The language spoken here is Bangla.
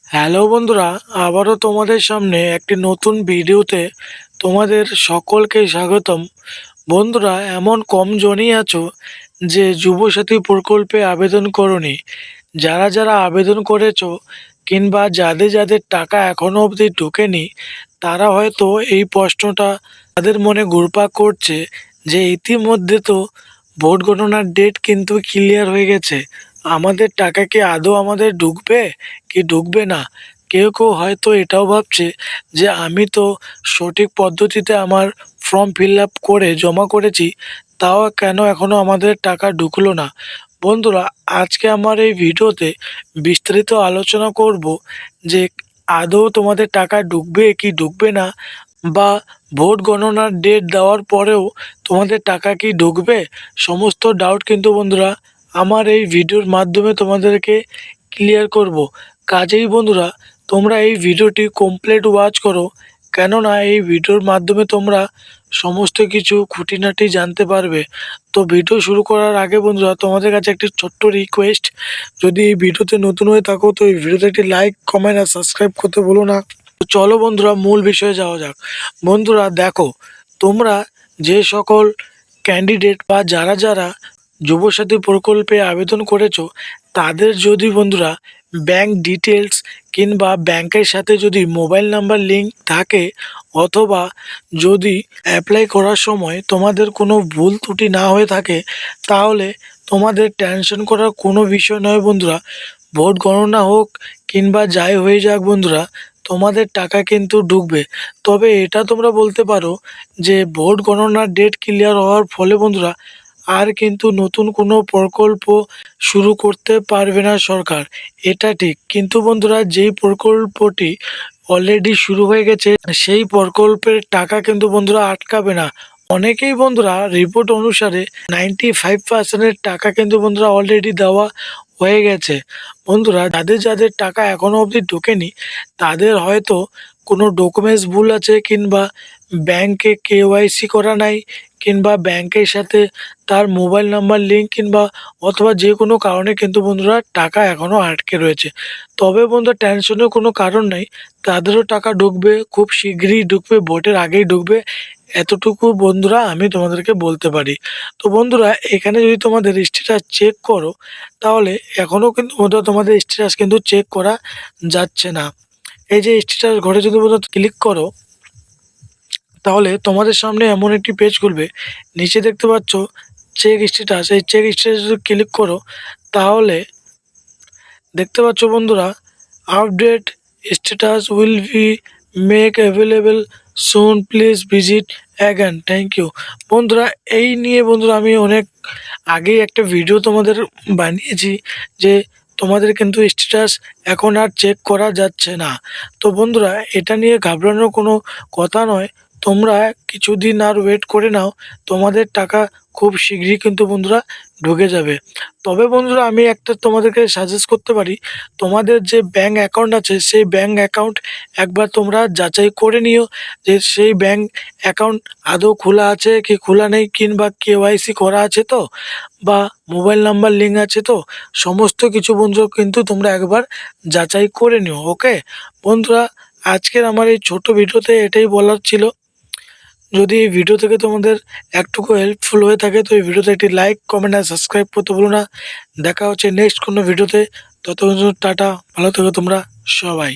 হ্যালো বন্ধুরা, আবারও তোমাদের সামনে একটি নতুন ভিডিওতে তোমাদের সকলকে স্বাগতম। বন্ধুরা, এমন কম জনই আছো যে যুবসাথী প্রকল্পে আবেদন করনি। যারা যারা আবেদন করেছো কিংবা যাদের যাদের টাকা এখনো অবধি ঢোকেনি, তারা হয়তো এই প্রশ্নটা তাদের মনে ঘুরপাক করছে যে ইতিমধ্যে তো ভোট গণনার ডেট কিন্তু ক্লিয়ার হয়ে গেছে, আমাদের টাকা কি আদৌ আমাদের ঢুকবে কি ঢুকবে না। কেউ কেউ হয়তো এটাও ভাবছে যে আমি তো সঠিক পদ্ধতিতে আমার ফর্ম ফিল আপ করে জমা করেছি, তাও কেন এখনো আমাদের টাকা ঢুকলো না। বন্ধুরা, আজকে আমার এই ভিডিওতে বিস্তারিত আলোচনা করব যে আদৌ তোমাদের টাকা ঢুকবে কি ঢুকবে না, বা ভোট গণনার ডেট দেওয়ার পরেও তোমাদের টাকা কি ঢুকবে। সমস্ত ডাউট কিন্তু বন্ধুরা আমার এই ভিডিওর মাধ্যমে তোমাদেরকে ক্লিয়ার করব। কাজেই বন্ধুরা, তোমরা এই ভিডিওটি কমপ্লিট ওয়াচ করো, কেননা এই ভিডিওর মাধ্যমে তোমরা সমস্ত কিছু খুঁটিনাটি জানতে পারবে। তো ভিডিও শুরু করার আগে বন্ধুরা, তোমাদের কাছে একটি ছোট্ট রিকোয়েস্ট, যদি এই ভিডিওতে নতুন হয়ে থাকো তো এই ভিডিওতে একটি লাইক, কমেন্ট আর সাবস্ক্রাইব করতে ভুলো না। তো চলো বন্ধুরা, মূল বিষয়ে যাওয়া যাক। বন্ধুরা দেখো, তোমরা যে সকল ক্যান্ডিডেট বা যারা যারা যুবসাথী প্রকল্পে আবেদন করেছো, তাদের যদি বন্ধুরা ব্যাংক ডিটেলস কিংবা ব্যাংকের সাথে যদি মোবাইল নাম্বার লিঙ্ক থাকে, অথবা যদি অ্যাপ্লাই করার সময় তোমাদের কোনো ভুল ত্রুটি না হয়ে থাকে, তাহলে তোমাদের টেনশন করার কোনো বিষয় নয় বন্ধুরা। ভোট গণনা হোক কিংবা যাই হয়ে যাক বন্ধুরা, তোমাদের টাকা কিন্তু ঢুকবে। তবে এটা তোমরা বলতে পারো যে ভোট গণনার ডেট ক্লিয়ার হওয়ার ফলে বন্ধুরা আর কিন্তু নতুন কোনো প্রকল্প শুরু করতে পারবে না সরকার, এটা ঠিক। কিন্তু বন্ধুরা, যেই প্রকল্পটি অলরেডি শুরু হয়ে গেছে সেই প্রকল্পের টাকা কিন্তু বন্ধুরা আটকাবে না। অনেকেই বন্ধুরা রিপোর্ট অনুসারে 95% টাকা কিন্তু বন্ধুরা অলরেডি দেওয়া হয়ে গেছে। বন্ধুরা, যাদের যাদের টাকা এখনো অবধি ঢোকেনি, তাদের হয়তো কোনো ডকুমেন্টস ভুল আছে, কিংবা ব্যাংকে কেওয়াইসি করা নাই, কিংবা ব্যাংকের সাথে তার মোবাইল নাম্বার লিঙ্ক, কিংবা অথবা যে কোনো কারণে কিন্তু বন্ধুরা টাকা এখনও আটকে রয়েছে। তবে বন্ধুরা, টেনশনের কোনো কারণ নেই, তাদেরও টাকা ঢুকবে, খুব শীঘ্রই ঢুকবে, ভোটের আগেই ঢুকবে, এতটুকু বন্ধুরা আমি তোমাদেরকে বলতে পারি। তো বন্ধুরা, এখানে যদি তোমাদের স্ট্যাটাস চেক করো, তাহলে এখনও কিন্তু বন্ধুরা তোমাদের স্ট্যাটাস কিন্তু চেক করা যাচ্ছে না। এই যে স্ট্যাটাস ঘরে যদি বন্ধুরা ক্লিক করো, তাহলে তোমাদের সামনে এমন একটি পেজ খুলবে। নিচে দেখতে পাচ্ছ চেক স্ট্যাটাস, এই চেক স্ট্যাটাস যদি ক্লিক করো, তাহলে দেখতে পাচ্ছ বন্ধুরা, update status will be make available soon, please visit again, thank you. বন্ধুরা, এই নিয়ে বন্ধুরা আমি অনেক আগেই একটা ভিডিও তোমাদের বানিয়েছি যে তোমাদের কিন্তু স্ট্যাটাস এখন আর চেক করা যাচ্ছে না। তো বন্ধুরা, এটা নিয়ে ঘাবড়ানোর কোনো কথা নয়, তোমরা কিছুদিন আর ওয়েট করে নাও, তোমাদের টাকা খুব শীঘ্রই কিন্তু বন্ধুরা ঢুকে যাবে। তবে বন্ধুরা, আমি একটা তোমাদেরকে সাজেস্ট করতে পারি, তোমাদের যে ব্যাঙ্ক অ্যাকাউন্ট আছে সেই ব্যাঙ্ক অ্যাকাউন্ট একবার তোমরা যাচাই করে নিও যে সেই ব্যাঙ্ক অ্যাকাউন্ট আদৌ খোলা আছে কি খোলা নেই, কিংবা কেওয়াইসি করা আছে তো, বা মোবাইল নাম্বার লিঙ্ক আছে তো। সমস্ত কিছু বন্ধুরা কিন্তু তোমরা একবার যাচাই করে নিও। ওকে বন্ধুরা, আজকের আমার এই ছোট ভিডিওতে এটাই বলার ছিল। যদি এই ভিডিও থেকে তোমাদের একটুকু হেল্পফুল হয়ে থাকে, তো এই ভিডিওতে একটি লাইক, কমেন্ট আর সাবস্ক্রাইব করতে ভুলো না। দেখা হচ্ছে নেক্সট কোনো ভিডিওতে। ততক্ষণ টাটা, ভালো থেকো তোমরা সবাই।